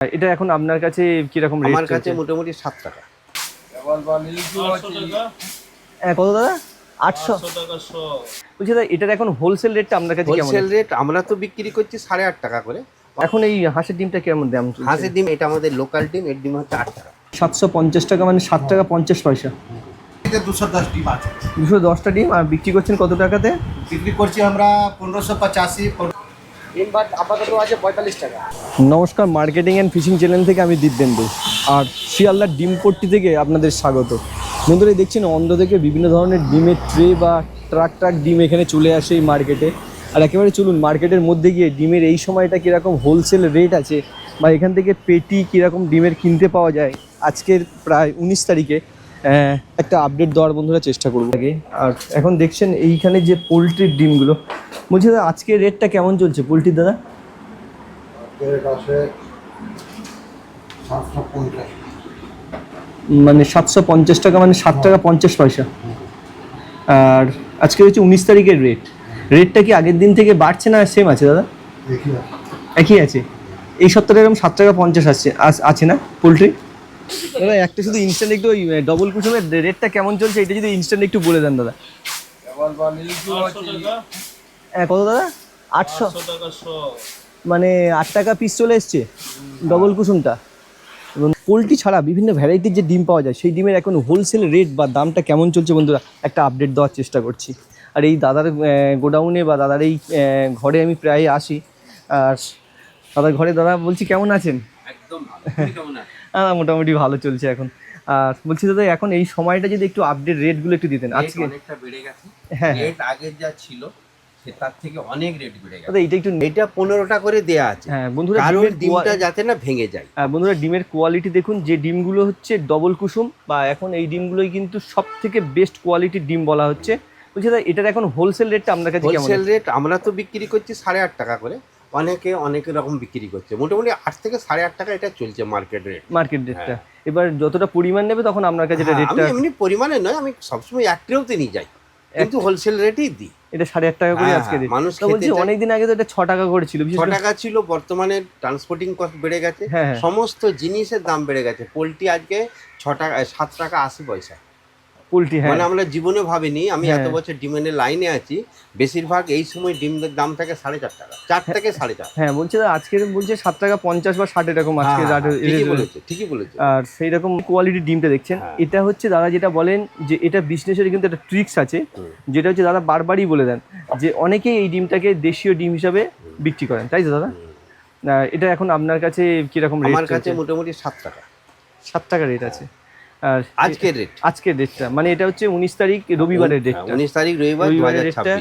এটা এখন আপনার কাছে কিরকম রেট? আমার কাছে মোটামুটি 7 টাকা। কত দাদা? 800 টাকা শ। বলছি দাদা, এটার এখন হোলসেল রেটটা আপনার কাছে কেমন? হোলসেল রেট আমরা তো বিক্রি করছি 8.5 টাকা করে। এখন এই হাঁসের ডিমটা কেমন দাম চলছে? হাঁসের ডিম এটা আমাদের লোকাল ডিম, এর ডিম হচ্ছে 8 টাকা। 750 টাকা, মানে 7 টাকা 50 পয়সা। এটা 210 ডিম আছে। 210টা ডিম। আর বিক্রি করছেন কত টাকাতে? বিক্রি করছি আমরা 1585। ডিম বাট আপাতত আছে 45 টাকা। নমস্কার, মার্কেটিং অ্যান্ড ফিশিং চ্যানেল থেকে আমি দিব্যেন্দু, আর শিয়ালদার ডিম পট্টি থেকে আপনাদের স্বাগত। বন্ধুরা দেখছেন অন্ধ্র থেকে বিভিন্ন ধরনের ডিমের ট্রে বা ট্রাক ডিম এখানে চলে আসে এই মার্কেটে। আর একেবারে চলুন মার্কেটের মধ্যে গিয়ে ডিমের এই সময়টা কীরকম হোলসেল রেট আছে বা এখান থেকে পেটি কীরকম ডিমের কিনতে পাওয়া যায়, আজকের প্রায় 19 তারিখে একটা আপডেট দেওয়ার বন্ধুরা চেষ্টা করবো আগে। আর এখন দেখছেন এইখানে যে পোলট্রির ডিমগুলো, বলছি দাদা আজকের রেটটা কেমন চলছে পোলট্রির দাদা? মানে 750 টাকা, মানে 7 টাকা 50 পয়সা। আর আজকে হচ্ছে 19 তারিখের রেটটা কি আগের দিন থেকে বাড়ছে না সেম আছে দাদা? একই আছে। এই সপ্তাহে এরকম 7 টাকা 50 আছে না পোলট্রি দাদা? একটা শুধু ইনস্ট্যান্ট একটু ওই ডবল কুসুমের রেটটা কেমন চলছে এটা যদি ইনস্ট্যান্ট একটু বলে দেন দাদা। কত দাদা? 800 টাকা শ। মানে 8 টাকা পিস চলে এসছে ডবল কুসুমটা। এবং পোলট্রি ছাড়া বিভিন্ন ভ্যারাইটির যে ডিম পাওয়া যায় সেই ডিমের এখন হোলসেল রেট বা দামটা কেমন চলছে বন্ধুরা একটা আপডেট দেওয়ার চেষ্টা করছি। আর এই দাদার গোডাউনে বা দাদার এই ঘরে আমি প্রায় আসি। আর দাদার ঘরে দাদা বলছি কেমন আছেন? একদম ভালো। কেমন আছে? মোটামুটি ভালো চলছে এখন। আর বলছি দাদা এখন এই সময়টা যদি একটু আপডেট রেটগুলো একটু দিতেন আজকে। অনেকটা বেড়ে গেছে। হ্যাঁ রেট আগে যা ছিল সে তার থেকে অনেক রেট বেড়ে গেছে। দাদা এটা একটু এটা 15টা করে দেয়া আছে। হ্যাঁ বন্ধুরা, কারণ ডিমটা যাতে না ভেঙে যায়। বন্ধুরা ডিমের কোয়ালিটি দেখুন, যে ডিমগুলো হচ্ছে ডবল কুসুম বা এখন এই ডিমগুলোই কিন্তু সব থেকে বেস্ট কোয়ালিটির ডিম বলা হচ্ছে। বলছি দাদা এটার এখন হোলসেল রেটটা আপনার কাছে কেমন? হোলসেল রেট আমরা তো বিক্রি করছি 8.5 টাকা করে। অনেক রকম বিক্রি করছে, মোটামুটি 8 থেকে 8.5 টাকা এটা চলছে মার্কেট রেটটা। এবার যতটা পরিমাণ নেবে তখন আপনার কাছে এটা রেটটা। আমি এমনি পরিমাণে নয়, আমি সবসময় এক ট্রেতে নিয়ে যাই, কিন্তু হোলসেল রেটেই দিই। এটা 8.5 টাকা করে আজকে রেট। মানুষ বলছি অনেকদিন আগে তো এটা 6 টাকা করে ছিল। 6 টাকা ছিল, বর্তমানে ট্রান্সপোর্টিং কস্ট বেড়ে গেছে, সমস্ত জিনিসের দাম বেড়ে গেছে। পোলট্রি আজকে 6 টাকা 7 টাকা 80 পয়সা পোলট্রি। মানে আমরা জীবনে ভাবিনি, আমি এত বছর ডিমের লাইনে আছি, বেশিরভাগ এই সময় ডিমের দাম থাকে 4.5 টাকা, 4 থেকে 4.5। হ্যাঁ বলছে আজকে বলছে 7 টাকা 50 বা 60 এরকম আজকে। ঠিকই বলেছে। আর সেই রকম কোয়ালিটির ডিমটা দেখছেন, এটা হচ্ছে দাদা যেটা বলেন যে এটা বিজনেসের কিন্তু একটা ট্রিক্স আছে, যেটা হচ্ছে দাদা বারবারই বলে দেন যে অনেকেই এই ডিমটাকে দেশীয় ডিম হিসাবে বিক্রি করেন, তাই তো দাদা? এটা এখন আপনার কাছে কিরকম রেট? আমার কাছে মোটামুটি 7 টাকা। 7 টাকা রেট আছে। আর আজকের রেটটা মানে এটা হচ্ছে 19 তারিখ রবিবারের রেটটা। 19 তারিখ রবিবারের রেটটা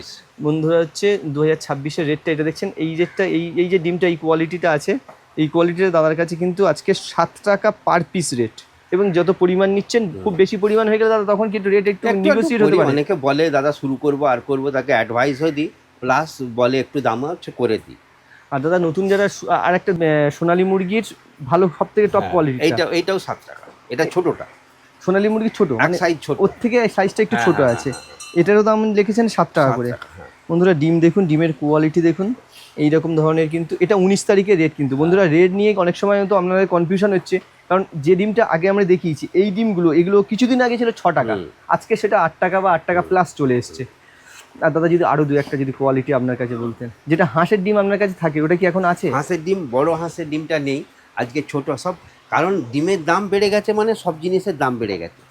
বন্ধুরা হচ্ছে 2026-এর রেটটা। এটা দেখছেন এই রেটটা, এই যে ডিমটা এই কোয়ালিটিটা আছে, এই কোয়ালিটিটা দাদার কাছে কিন্তু আজকে 7 টাকা পার পিস রেট। এবং যত পরিমাণ নিচ্ছেন, খুব বেশি পরিমাণ হয়ে গেলে দাদা তখন কিন্তু রেট একটু নেগোশিয়েট হতে পারে। অনেকে বলে দাদা শুরু করবো আর করবো, তাকে অ্যাডভাইসও দিই, প্লাস বলে একটু দাম হচ্ছে করে দিই। আর দাদা নতুন যারা আর একটা সোনালী মুরগির ভালো সব থেকে টপ কোয়ালিটি, এইটাও 7 টাকা। এটা ছোটটা সোনালী মুরগির ছোট, এক সাইজ ছোট, ওর থেকে সাইজটা একটু ছোট আছে। এটারও দাম লিখেছেন 7 টাকা করে। বন্ধুরা ডিম দেখুন, ডিমের কোয়ালিটি দেখুন, এইরকম ধরনের। কিন্তু এটা 19 তারিখের রেট। কিন্তু বন্ধুরা রেট নিয়ে অনেক সময় তো আপনাদের কনফিউশন হচ্ছে, কারণ যে ডিমটা আগে আমরা দেখিয়েছি এই ডিমগুলো, এগুলো কিছুদিন আগে ছিল 6 টাকা, আজকে সেটা 8 টাকা বা 8 টাকা প্লাস চলে এসছে। আর দাদা যদি আরো দু একটা যদি কোয়ালিটি আপনার কাছে বলতেন, যেটা হাঁসের ডিম আপনার কাছে থাকে ওটা কি এখন আছে? হাঁসের ডিম, বড় হাঁসের ডিমটা নেই আজকে, ছোট সব। কারণ ডিমের দাম বেড়ে গেছে, মানে সব জিনিসের দাম বেড়ে গেছে।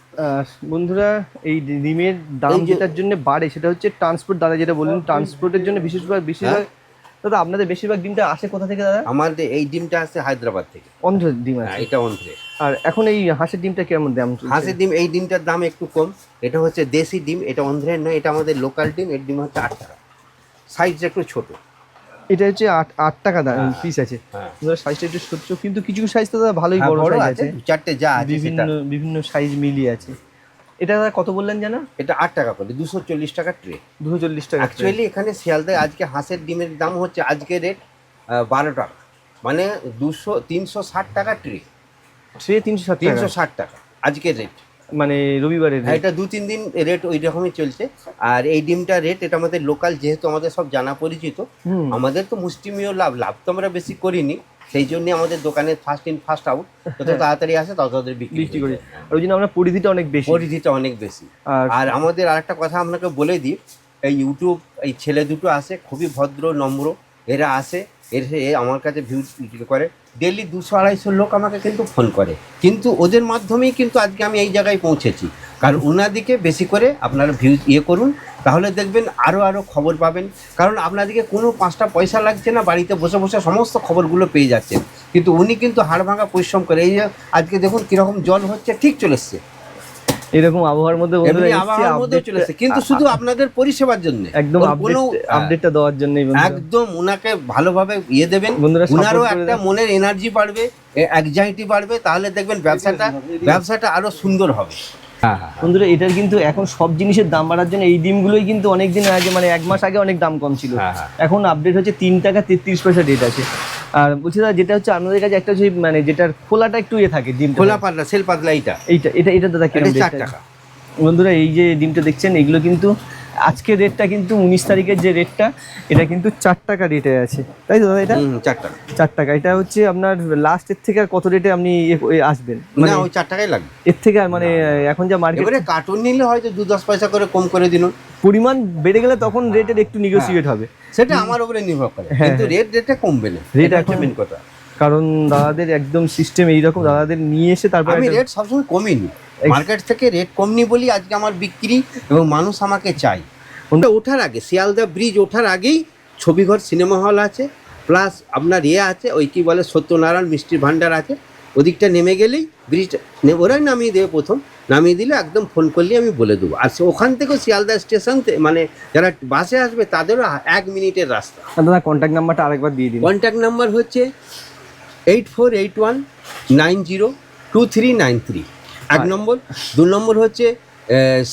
বন্ধুরা এই ডিমের দাম যেটার জন্য বাড়ে সেটা হচ্ছে ট্রান্সপোর্ট। দাদা যেটা বললেন ট্রান্সপোর্টের জন্য বেশিরভাগ দাদা আপনাদের বেশিরভাগ ডিমটা আসে কোথা থেকে দাদা? আমাদের এই ডিমটা আসে হায়দ্রাবাদ থেকে। অন্ধ্রের ডিম আছে এটা অন্ধ্রে। আর এখন এই হাঁসের ডিমটা কেমন দাম? হাঁসের ডিম এই ডিমটার দাম একটু কম। এটা হচ্ছে দেশি ডিম, এটা অন্ধ্রের নয়, এটা আমাদের লোকাল ডিম। এর ডিম হচ্ছে 8 টাকা, সাইজটা একটু ছোট। এটা হচ্ছে 8 টাকা দাম পিস আছে। সাইজটা একটু ছোট, কিন্তু কিছু সাইজ তো দাদা ভালোই বড় আছে, 4টে যা আছে বিভিন্ন সাইজ মিলিয়ে আছে। এটা দাদা কত বললেন জানা? এটা 8 টাকা করে, 240 টাকা ট্রে। 240 টাকা অ্যাকচুয়ালি এখানে শিয়ালদায় আজকে হাঁসের ডিমের দাম হচ্ছে আজকে রেট 12 টাকা, মানে 360 টাকা ট্রে। 360 টাকা আজকের রেট, মানে রবিবারের। এটা 2-3 দিন রেট ওই রকমই চলছে। আর এই ডিমটা রেট, এটা আমাদের লোকাল, যেহেতু আমাদের সব জানা পরিচিত, আমাদের তো মুষ্টিমেয় লাভ তো আমরা বেশি করিনি, সেই জন্য আমাদের দোকানে ফার্স্ট ইন ফার্স্ট আউট, যত তাড়াতাড়ি আসে তত তাড়াতাড়ি বিক্রি করি। আর ওই জন্য আমরা পরিধিটা অনেক বেশি, পরিধিটা অনেক বেশি। আর আমাদের আরেকটা কথা আপনাকে বলে দিই, এই ইউটিউব এই ছেলে দুটো আসে, খুবই ভদ্র নম্র, এরা আসে, এসে আমার কাছে ভিউ করে ডেলি 200-250 লোক আমাকে কিন্তু ফোন করে, কিন্তু ওদের মাধ্যমেই কিন্তু আজকে আমি এই জায়গায় পৌঁছেছি। কারণ ওনাদিকে বেশি করে আপনারা ভিউ করুন, তাহলে দেখবেন আরও খবর পাবেন। কারণ আপনাদেরকে কোনো 5টা পয়সা লাগছে না, বাড়িতে বসে বসে সমস্ত খবরগুলো পেয়ে যাচ্ছেন। কিন্তু উনি কিন্তু হাড় ভাঙা পরিশ্রম করে, এই যে আজকে দেখুন কীরকম জল হচ্ছে, ঠিক চলে এসছে এরকম আবহাওয়ার মধ্যে, কিন্তু শুধু আপনাদের পরিষেবার জন্য, একদম আপডেটটা দেওয়ার জন্য একদম ওনাকে ভালোভাবে দেবেন। ওনারও একটা মনের এনার্জি বাড়বে, অ্যাংজাইটি বাড়বে, তাহলে দেখবেন ব্যবসাটা আরো সুন্দর হবে। বন্ধুরা এটার কিন্তু এখন সব জিনিসের দাম বাড়ার জন্য এই ডিমগুলোই কিন্তু অনেকদিন আগে, মানে 1 মাস আগে অনেক দাম কম ছিল, এখন আপডেট হচ্ছে 3 টাকা 33 পয়সা রেট আছে। আর বলছি দাদা, যেটা হচ্ছে আপনাদের কাছে একটা হচ্ছে মানে যেটার খোলাটা একটু থাকে, ডিম খোলা পাতলা সেল পাতলা, এটা দাদা কিরকম 4 টাকা। বন্ধুরা এই যে ডিমটা দেখছেন, এগুলো কিন্তু আজকের রেটটা কিন্তু 19 তারিখের যে রেটটা, এটা কিন্তু 4 টাকা রেটে আছে, তাই তো দাদা? এটা 4 টাকা। এটা হচ্ছে আপনার লাস্টের থেকে আর কত রেটে আপনি আসবেন? মানে ওই 4 টাকাই লাগবে এর থেকে, মানে এখন যা মার্কেট, এবারে কার্টুন নিলে হয়তো 2-10 পয়সা করে কম করে দিন, পরিমাণ বেড়ে গেলে তখন রেটের একটু নেগোসিয়েট হবে, সেটা আমার উপরে নির্ভর করে, কিন্তু রেটটা কমবে না, রেট এখন মেন কথা। কারণ দাদাদের একদম সিস্টেম এইরকম, দাদাদের নিয়ে এসে তারপর আমি রেট সবসময় কমই নি, মার্কেট থেকে রেট কম নি বলি আজকে আমার বিক্রি, এবং মানুষ আমাকে চাই। ওঠার আগে, শিয়ালদা ব্রিজ ওঠার আগেই ছবিঘর সিনেমা হল আছে, প্লাস আপনার আছে, ওই কি বলে সত্যনারায়ণ মিষ্টির ভাণ্ডার আছে, ওদিকটা নেমে গেলেই ব্রিজটা ওরাই নামিয়ে দেবে, প্রথম নামিয়ে দিলে একদম ফোন করলে আমি বলে দেবো। আর ওখান থেকেও শিয়ালদা স্টেশন, মানে যারা বাসে আসবে তাদেরও 1 মিনিটের রাস্তা। দাদা কন্ট্যাক্ট নাম্বারটা আরেকবার দিয়ে দিন। কন্ট্যাক্ট নাম্বার হচ্ছে 8481902393, 1 নম্বর। 2 নম্বর হচ্ছে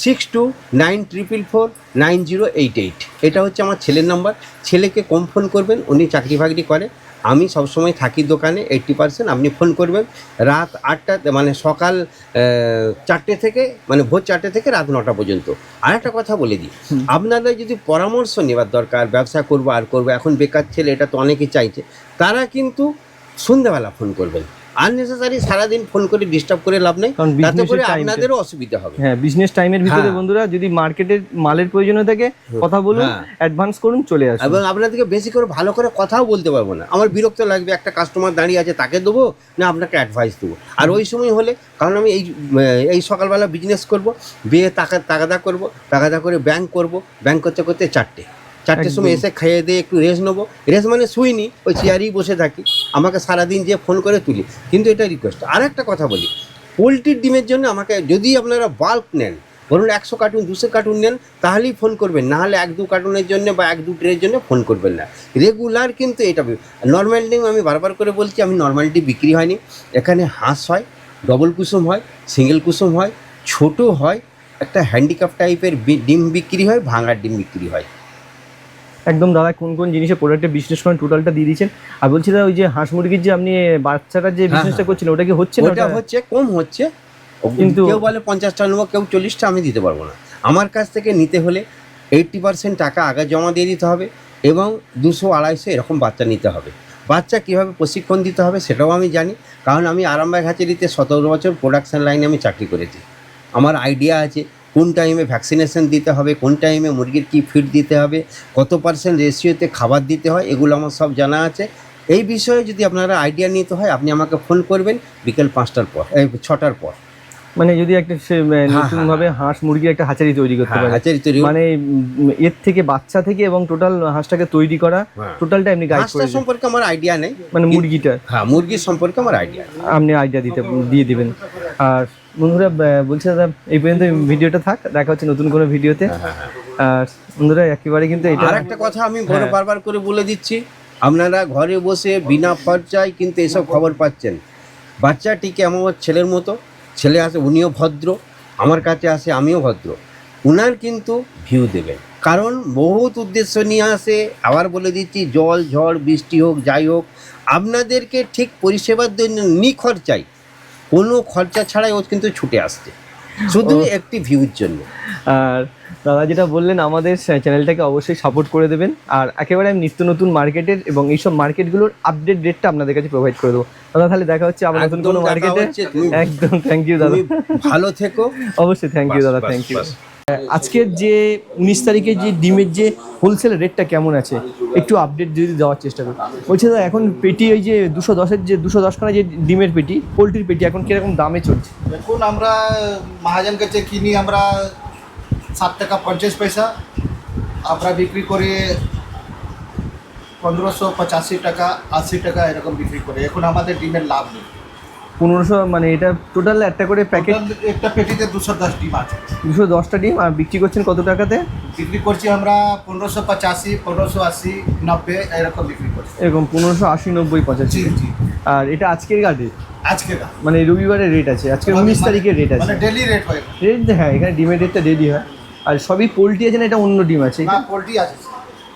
6294449088, এটা হচ্ছে আমার ছেলের নাম্বার। ছেলেকে কম ফোন করবেন, উনি চাকরি বাকরি করে, আমি সবসময় থাকি দোকানে 80%। আপনি ফোন করবেন রাত 8টা, মানে সকাল 4টে থেকে, মানে ভোর 4টে থেকে রাত 9টা পর্যন্ত। আর একটা কথা বলে দিই, আপনাদের যদি পরামর্শ নেওয়ার দরকার, ব্যবসা করবো আর করবো, এখন বেকার ছেলে, এটা তো অনেকেই চাইছে, তারা কিন্তু সন্ধ্যাবেলা ফোন করবেন। আননেসেসারি সারাদিন ফোন করে ডিস্টার্ব করে লাভ নেই, তাতে করে আপনাদেরও অসুবিধা হবে। হ্যাঁ, বিজনেস টাইমের ভিতরে বন্ধুরা যদি মার্কেটের মালের প্রয়োজন থাকে কথা বলুন, অ্যাডভান্স করুন, চলে আসুন। এবং আপনাদেরকে বেশি করে ভালো করে কথাও বলতে পারবো না, আমার বিরক্ত লাগবে, একটা কাস্টমার দাঁড়িয়ে আছে তাকে দেবো না আপনাকে অ্যাডভাইস দেবো। আর ওই সময় হলে, কারণ আমি এই সকালবেলা বিজনেস করবো, বিয়ে তাগাদা করবো, তাগাদা করে ব্যাংক করবো, ব্যাংক করতে করতে 4টের সময় এসে খেয়ে দিয়ে একটু রেস্ট নেবো। রেস্ট মানে শুইনি, ওই চেয়ারেই বসে থাকি, আমাকে সারাদিন যে ফোন করে তুলি। কিন্তু এটা রিকোয়েস্ট। আর একটা কথা বলি, পোলট্রির ডিমের জন্য আমাকে যদি আপনারা বাল্ক নেন, ধরুন 100 কার্টুন 200 কার্টুন নেন, তাহলেই ফোন করবেন, নাহলে 1-2 কার্টুনের জন্য বা 1-2 ট্রের জন্য ফোন করবেন না। রেগুলার কিন্তু এটা নর্মাল ডিম, আমি বারবার করে বলছি, আমি নর্মাল ডিম বিক্রি হয়নি। এখানে হাঁস হয়, ডবল কুসুম হয়, সিঙ্গেল কুসুম হয়, ছোট হয়, একটা হ্যান্ডিক্যাপ টাইপের ডিম বিক্রি হয়, ভাঙার ডিম বিক্রি হয়। একদম দাদা কোন কোন জিনিসের প্রোডাক্টে বিজনেস করেন টোটালটা দিয়ে দিয়েছেন। আর বলছি দাদা, ওই যে হাঁস মুরগির যে আপনি বাচ্চাটা যে বিজনেসটা করছেন, ওটা কি হচ্ছে না? ওটা হচ্ছে, কম হচ্ছে, কিন্তু কেউ বলে 50টা নেবো, কেউ 40টা, আমি দিতে পারবো না। আমার কাছ থেকে নিতে হলে 80% টাকা আগে জমা দিয়ে দিতে হবে, এবং 200-250 এরকম বাচ্চা নিতে হবে। বাচ্চা কীভাবে প্রশিক্ষণ দিতে হবে সেটাও আমি জানি, কারণ আমি আরামবাগ হ্যাচারিতে 17 বছর প্রোডাকশান লাইনে আমি চাকরি করেছি। আমার আইডিয়া আছে কোন টাইমে ভ্যাকসিনেশন দিতে হবে, কোন টাইমে মুরগির কী ফিড দিতে হবে, কত % রেশিওতে খাবার দিতে হয়, এগুলো আমার সব জানা আছে। এই বিষয়ে যদি আপনারা আইডিয়া নিতে হয়, আপনি আমাকে ফোন করবেন বিকেল 5টার পর, 6টার পর। মানে যদি একটা নতুনভাবে হাঁস মুরগির একটা হাঁচারি তৈরি করতে পারে, হাঁচারি তৈরি, মানে এর থেকে বাচ্চা থেকে এবং টোটাল হাঁসটাকে তৈরি করা, টোটালটা এমনি গাইড করে। হাঁসটার সম্পর্কে আমার আইডিয়া নেই, মানে মুরগিটা, মুরগির সম্পর্কে আমার আইডিয়া, আপনি আইডিয়া দিয়ে দিবেন। আর বন্ধুরা বলছি দাদা, এই পর্যন্ত ভিডিওটা থাক, দেখা হচ্ছে নতুন কোনো ভিডিওতে। আর বন্ধুরা একেবারে কিন্তু এটা আরেকটা কথা আমি বারবার করে বলে দিচ্ছি, আপনারা ঘরে বসে বিনা খরচায় কিন্তু এসব খবর পাচ্ছেন। বাচ্চাটিকে আমার ছেলের মতো, ছেলে আসে, উনিও ভদ্র, আমার কাছে আসে, আমিও ভদ্র। উনার কিন্তু ভিউ দেবেন, কারণ বহুত উদ্দেশ্য নিয়ে আসে। আবার বলে দিচ্ছি, জল ঝড় বৃষ্টি হোক, যাই হোক, আপনাদেরকে ঠিক পরিষেবার জন্য নিখরচাই, কোনো খরচা ছাড়াই ও কিন্তু ছুটে আসছে, শুধু একটি ভিউর জন্য। আর দাদা যেটা বললেন আমাদের চ্যানেলটাকে অবশ্যই সাপোর্ট করে দেবেন, আর একেবারে আমি নিত্য নতুন মার্কেটের এবং এইসব মার্কেটগুলোর আপডেট রেটটা আপনাদের কাছে প্রোভাইড করে দেবো। দাদা তাহলে দেখা হচ্ছে আবার নতুন কোনো মার্কেটে। একদম থ্যাংক ইউ দাদা, ভালো থেকো। অবশ্যই থ্যাংক ইউ দাদা, থ্যাংক ইউ। আজকের যে 19 তারিখে যে ডিমের যে হোলসেল রেটটা কেমন আছে একটু আপডেট যদি দেওয়ার চেষ্টা করি। বলছি দাদা এখন পেটি ওই যে 210-এর যে 210খানা যে ডিমের পেটি, পোলট্রির পেটি এখন কিরকম দামে চলছে? দেখুন আমরা মহাজন কাছে কিনি আমরা 7 টাকা 50 পয়সা, আমরা বিক্রি করি 1585 টাকা 80 টাকা এরকম বিক্রি করে। এখন আমাদের ডিমের লাভ নেই। 1500 মানে এটা টোটাল একটা করে প্যাকেট, একটা পেটিতে 210 ডিম আছে। 210টা ডিম, আর বিক্রি করছেন কত টাকাতে? বিক্রি করছি আমরা 1585, 1580, 90 এরকম বিক্রি করছি। এরকম 1580, 90, 85। জি জি। আর এটা আজকের রেট, আজকে না, মানে রবিবারের রেট আছে, আজকে 19 তারিখের রেট আছে। মানে ডেইলি রেট হয়। রেট হ্যাঁ, এখানে ডিমের রেটটা ডেলি হয়। আর সবই পোলট্রি আছে না, এটা অন্য ডিম আছে? না পোল্ট্রি আছে।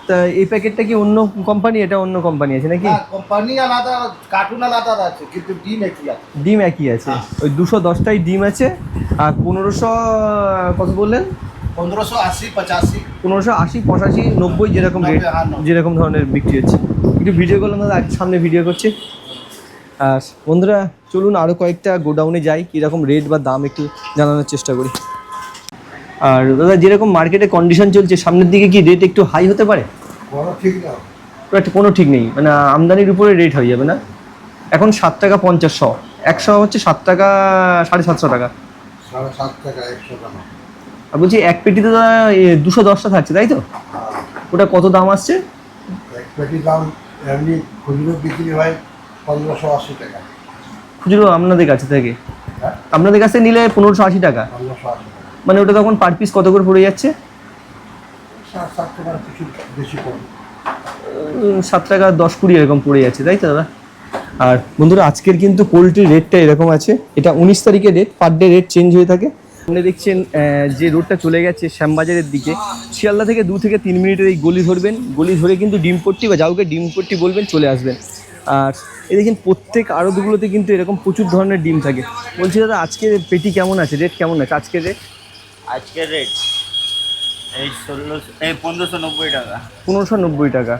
তা এই প্যাকেটটা কি অন্য কোম্পানি, এটা অন্য কোম্পানি আছে নাকি? না কোম্পানি আলাদা, কার্টুন আলাদা আছে, কিন্তু ডিম একই আছে। ডিম একই আছে, ওই 210টাই ডিম আছে। আর 1500 কত বললেন? 1580, 85, 1580, 85, 90 যেরকম রেট, হ্যাঁ, 90 যেরকম ধরনের বিক্রি হচ্ছে। একটু ভিডিও করলাম দাদা, সামনে ভিডিও করছি। আর বন্ধুরা চলুন আরও কয়েকটা গোডাউনে যাই, কীরকম রেট বা দাম একটু জানানোর চেষ্টা করি। আর দাদা যেরকম মার্কেটে কন্ডিশন চলছে সামনের দিকে কি রেট একটু হাই হতে পারে? ঠিক না, কোনো ঠিক নেই, মানে আমদানির উপরে রেট হয়ে যাবে না? এখন 7 টাকা 50, 100 হচ্ছে 7 টাকা 750 টাকা। 7.5 টাকা 100 টাকা। আর বলছি এক পেটিতে দাদা 210টা থাকছে তাই তো? ওটা কত দাম আসছে? এক পেটির দাম এমনি খুচরো বিক্রি হয় 1580 টাকা। খুচরো আপনাদের কাছে থেকে? হ্যাঁ, আপনাদের কাছে নিলে 1580 টাকা, 1580 টাকা। মানে ওটা তখন পার পিস কত করে পড়ে যাচ্ছে? 7 টাকার কিছু বেশি কম। 7 টাকা 10-20 এরকম পড়ে যাচ্ছে তাই তো দাদা? আর বন্ধুরা আজকের কিন্তু পোলট্রির রেটটা এরকম আছে, এটা 19 তারিখের rate, per day rate change হয়ে থাকে। আপনি দেখছেন যে রোডটা চলে গেছে শ্যামবাজারের দিকে, শিয়ালদা থেকে 2 থেকে 3 মিনিটের এই গলি ধরবেন, গলি ধরে কিন্তু ডিমপট্টি বা যাওকে ডিমপট্টি বলবেন, চলে আসবেন। আর এই দেখেন প্রত্যেক আড়তগুলোতে কিন্তু এরকম প্রচুর ধরনের ডিম থাকে। বলছি দাদা আজকের পেটি কেমন আছে, রেট কেমন আছে আজকের রেট? আজকের রেট এই 1590 টাকা। 1590 টাকা।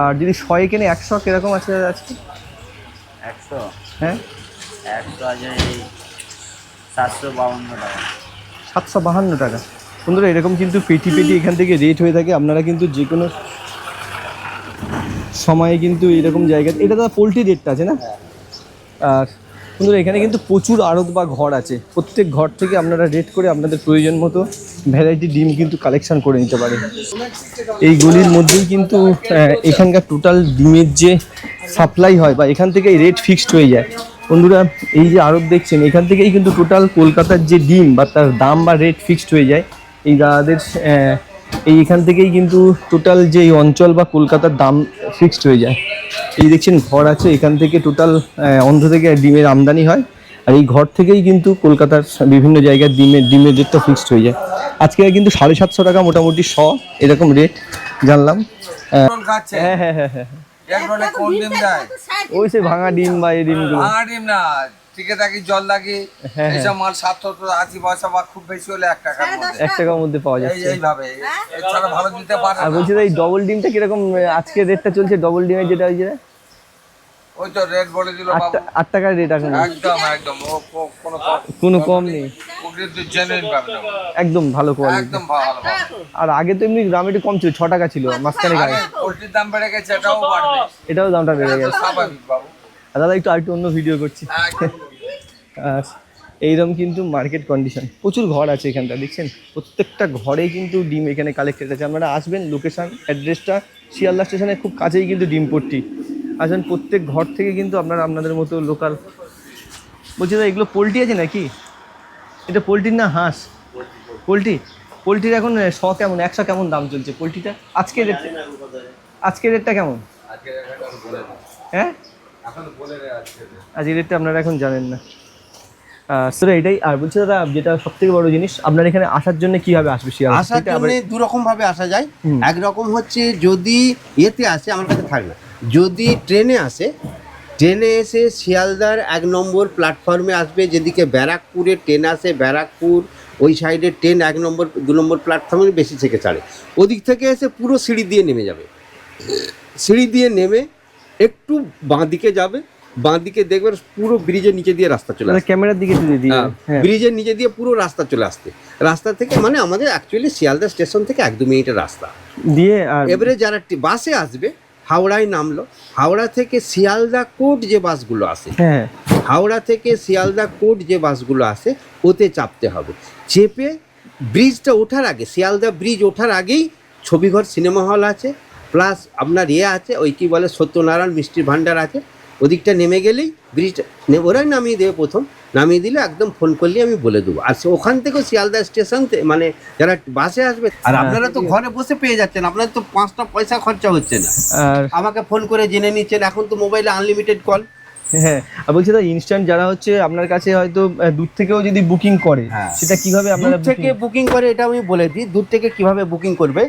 আর যদি 100 কেনে 100 কিরকম আছে দাদা আজকে? 100, হ্যাঁ 100 আছে এই 752 টাকা। 752 টাকা। বন্ধুরা এরকম কিন্তু পেটি পেটি এখান থেকে রেট হয়ে থাকে, আপনারা কিন্তু যে কোনো সময়ে কিন্তু এরকম জায়গা, এটা দাদা পোলট্রি রেটটা আছে না? আর বন্ধুরা এখানে কিন্তু প্রচুর আড়ত বা ঘর আছে, প্রত্যেক ঘর থেকে আপনারা রেট করে আপনাদের প্রয়োজন মতো ভ্যারাইটি ডিম কিন্তু কালেকশন করে নিতে পারেন। এই গলির মধ্যেই কিন্তু এখানকার টোটাল ডিমের যে সাপ্লাই হয় বা এখান থেকে রেট ফিক্সড হয়ে যায়। বন্ধুরা এই যে আড়ত দেখছেন এখান থেকেই কিন্তু টোটাল কলকাতার যে ডিম বা তার দাম বা রেট ফিক্সড হয়ে যায়। এই দাদাদের এইখান থেকেই কিন্তু টোটাল যে এই অঞ্চল বা কলকাতার দাম ফিক্সড হয়ে যায়। এই দেখছেন ঘর আছে, এখান থেকে টোটাল অন্ধ্র থেকে ডিমের আমদানি হয়, আর এই ঘর থেকেই কিন্তু কলকাতার বিভিন্ন জায়গায় ডিমের রেটটা ফিক্সড হয়ে যায়। আজকে কিন্তু 750 টাকা মোটামুটি এরকম রেট জানলাম। হ্যাঁ হ্যাঁ হ্যাঁ হ্যাঁ, কোন ডিম দেয়? ওই সে ভাঙা ডিম বা এই ডিমগুলো। ভাঙা ডিম না, টিকে থাকি জল লাগে হ্যাঁ, এইসব মাল 70-80 পয়সা বা খুব বেশি হলে 1 টাকার মধ্যে। 1 টাকার মধ্যে পাওয়া যাচ্ছে। এইভাবে এছাড়া ভালো দিতে পারে আর না। বলছি এই ডবল ডিমটা কিরকম আজকে রেটটা চলছে? ডবল ডিমের যেটা ওই যে ওই তো রেট বলে দিল বাবু। 8 টাকার রেট এখন, একদম কোনো কম নেই, প্রকৃতি জেনুইন পাবে না, একদম ভালো কোয়ালিটি। একদম ভালো পাবে। আর আগে তো এমনি দাম একটু কম ছিল, 6 টাকা ছিল মাঝখানে গায়ে, পোল্ট্রির দাম বেড়ে গেছে, এটাও বাড়বে, এটাও দামটা বেড়ে গেছে। স্বাভাবিক বাবু। আর দাদা একটু অন্য ভিডিও করছি। আর এইরকম কিন্তু মার্কেট কন্ডিশন, প্রচুর ঘর আছে এখানটা দেখছেন, প্রত্যেকটা ঘরেই কিন্তু ডিম এখানে কালেক্টেড আছে। আপনারা আসবেন, লোকেশান অ্যাড্রেসটা শিয়ালদা স্টেশনের খুব কাছেই কিন্তু ডিমপট্টি। আসবেন, প্রত্যেক ঘর থেকে কিন্তু আপনারা আপনাদের মতো লোকাল। বলছি দাদা এগুলো পোলট্রি আছে নাকি? এটা পোলট্রির না হাঁস? পোলট্রির এখন 100 কেমন, 100 কেমন দাম চলছে পোলট্রিটা আজকের রেট? আজকের রেটটা কেমন? হ্যাঁ আজকের রেটটা আপনারা এখন জানেন না। স্যার এটাই। আর বলছি দাদা যেটা সব থেকে বড় জিনিস, আপনার এখানে আসার জন্য কিভাবে আসবে? আসার জন্য দুরকম ভাবে আসা যায়। একরকম হচ্ছে যদি এতে আসে আমার কাছে থাকবে, যদি ট্রেনে আসে, ট্রেনে এসে শিয়ালদার 1 নম্বর প্ল্যাটফর্মে আসবে, যেদিকে ব্যারাকপুরে ট্রেন আসে, ব্যারাকপুর ওই সাইডে ট্রেন 1 নম্বর 2 নম্বর প্ল্যাটফর্মে বেশি থেকে ছাড়ে, ওদিক থেকে এসে পুরো সিঁড়ি দিয়ে নেমে যাবে। সিঁড়ি দিয়ে নেমে একটু বাঁ দিকে যাবে, বাঁ দিকে দেখবে পুরো ব্রিজের নিচে দিয়ে রাস্তা চলে আসবে। ক্যামেরার দিকে যদি দিই, হ্যাঁ, ব্রিজের নিচে দিয়ে পুরো রাস্তা চলে আসতে, রাস্তা থেকে মানে আমাদের অ্যাকচুয়ালি শিয়ালদা স্টেশন থেকে 1-2 মিনিটের রাস্তা। দিয়ে আর এবারে যারা বাসে আসবে, হাওড়ায় নামলো, হাওড়া থেকে শিয়ালদা কোর্ট যে বাসগুলো আসে, হ্যাঁ হাওড়া থেকে শিয়ালদা কোর্ট যে বাসগুলো আসে ওতে চাপতে হবে। চেপে ব্রিজটা ওঠার আগে, শিয়ালদা ব্রিজ ওঠার আগেই ছবিঘর সিনেমা হল আছে, প্লাস আপনার আছে ওই কি বলে সত্যনারায়ণ মিষ্টির ভাণ্ডার আছে, ওদিকটা নেমে গেলেই ব্রিজটা ওরাই নামিয়ে দেবে, প্রথম নামিয়ে দিলে একদম ফোন করলে আমি বলে দেবো। আর ওখান থেকেও শিয়ালদা স্টেশন মানে যারা বাসে আসবে, আর আপনারা তো ঘরে বসে পেয়ে যাচ্ছেন, আপনার তো 5টা পয়সা খরচা হচ্ছে না, আর আমাকে ফোন করে জেনে নিচ্ছেন। এখন তো মোবাইলে আনলিমিটেড কল। হ্যাঁ, আর বলছি দাদা ইনস্ট্যান্ট যারা হচ্ছে আপনার কাছে হয়তো দূর থেকেও যদি বুকিং করে, হ্যাঁ, সেটা কিভাবে আপনারা দূর থেকে বুকিং করে এটা আমি বলে দিই। দূর থেকে কিভাবে বুকিং করবে,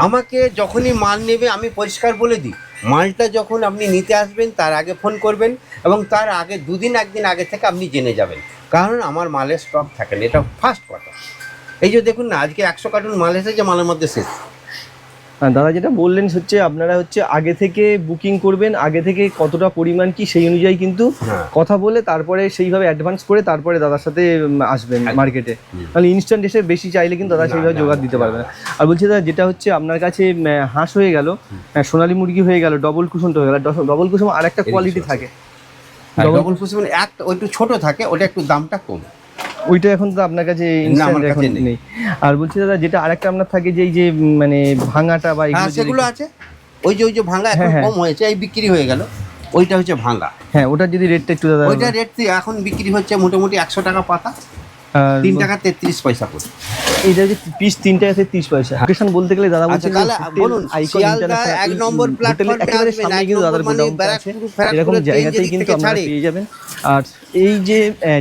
আমাকে যখনই মাল নেবে আমি পরিষ্কার বলে দিই, মালটা যখন আপনি নিতে আসবেন তার আগে ফোন করবেন, এবং তার আগে 2 দিন 1 দিন আগে থেকে আপনি জেনে যাবেন, কারণ আমার মালের স্টক থাকে না, এটা ফার্স্ট কথা। এই যে দেখুন না, আজকে 100 কার্টুন মাল এসেছে, মালের মধ্যে শেষ। দাদা যেটা বললেন হচ্ছে আপনারা হচ্ছে আগে থেকে বুকিং করবেন, আগে থেকে কতটা পরিমাণ কি সেই অনুযায়ী কিন্তু হ্যাঁ। কথা বলে তারপরে সেইভাবে অ্যাডভান্স করে তারপরে দাদার সাথে আসবেন মার্কেটে। হুম। তাহলে ইনস্ট্যান্ট এসে বেশি চাইলে কিন্তু দাদা না, সেইভাবে না, জোগাড় দিতে পারবে না। আর বলছি দাদা যেটা হচ্ছে আপনার কাছে হাঁস হয়ে গেল, সোনালী মুরগি হয়ে গেল, ডবল কুসুমটা হয়ে গেল, ডবল কুসুম আর একটা কোয়ালিটি থাকে, ডবল ফুসিবল একটা একটু ছোট থাকে, ওটা একটু দামটা কম। ওইটা এখন তো আপনার কাছে আমার ইনস্ট্যান্ট কাছে এখন নেই। নেই। আর বলছি দাদা যেটা আরেকটা আপনার থাকে যে এই যে মানে ভাঙাটা বা হ্যাঁ, এগুলো যে সেগুলো আছে। ওই যে ভাঙা এখন হ্যাঁ, হ্যাঁ। কম হয়েছে, এই বিক্রি হয়ে গেল, ওইটা হচ্ছে ভাঙা। হ্যাঁ, ওটার যদি রেটটা একটু দাদা ওইটা রেট এখন বিক্রি হচ্ছে মোটামুটি 100 টাকা পাতা, 3 টাকা 33 পয়সা করে। এইটা যে পিস 3 টাকা 30 পয়সা। লোকেশন বলতে গেলে দাদা আচ্ছা, বলছে তাহলে বলুন, শিয়ালদা 1 নম্বর প্ল্যাটফর্মে একেবারে আসবেন, সামনে 1 কিন্তু দাদার নম্বর মানে গোডাউনটা আছে, ব্যারাকপুর এরকম ট্রেন জায়গাতেই যেদিক কিন্তু থেকে আপনারা ছাড়ে। পেয়ে যাবেন। আর এই যে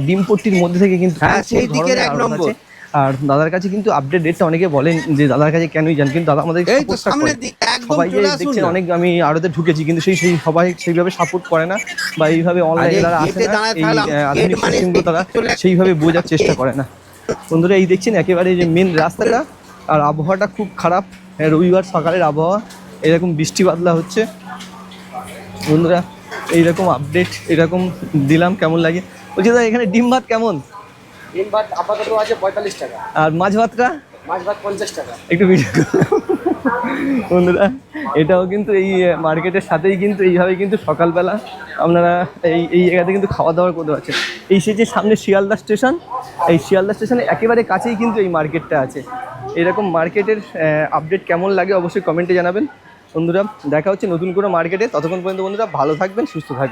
ডিম পট্টির মধ্যে থেকে কিন্তু হ্যাঁ, প্রচুর সেই দিকের ধরনের 1 আড়ত নম্বর। আছে। আর দাদার কাছে কিন্তু আপডেট রেটটা অনেকে বলেন যে দাদার কাছে কেনই যান, কিন্তু দাদা আমাদের এই তো সাপোর্টটা সামনের করে। দিক একদম সবাই যে চলে আসুন দেখছেন না। অনেক, আমি আড়তে ঢুকেছি কিন্তু সেই সবাই সেইভাবে সাপোর্ট করে না, বা এইভাবে অনলাইনে আরে যারা আসে গেটে না দাঁড়ায় এই থাকলাম, আধুনিক গেট মানে সিস্টেমগুলো তারা চলে আসে। সেইভাবে বোঝার চেষ্টা করে না। বন্ধুরা এই দেখছেন একেবারে যে মেন রাস্তাটা, আর আবহাওয়াটা খুব খারাপ, রবিবার সকালের আবহাওয়া, এরকম বৃষ্টি বাদলা হচ্ছে। বন্ধুরা এইরকম আপডেট এরকম দিলাম, কেমন লাগে বলছি দাদা এখানে ডিম ভাত কেমন? ডিম ভাত আপাতত আছে 45 টাকা, আর মাছ ভাতটা মাছ ভাত 50 টাকা। একটু ভিডিও বন্ধুরা এটাও কিন্তু এই মার্কেটের সাথেই কিন্তু এইভাবে কিন্তু সকালবেলা আপনারা এই জায়গাতে কিন্তু খাওয়া দাওয়া করতে পারছেন। এই সে যে সামনে শিয়ালদা স্টেশন, এই শিয়ালদা স্টেশনের একেবারে কাছেই কিন্তু এই মার্কেটটা আছে। এরকম মার্কেটের আপডেট কেমন লাগে অবশ্যই কমেন্টে জানাবেন। বন্ধুরা দেখা হচ্ছে নতুন কোনো মার্কেটে, ততক্ষণ পর্যন্ত বন্ধুরা ভালো থাকবেন, সুস্থ থাকবেন।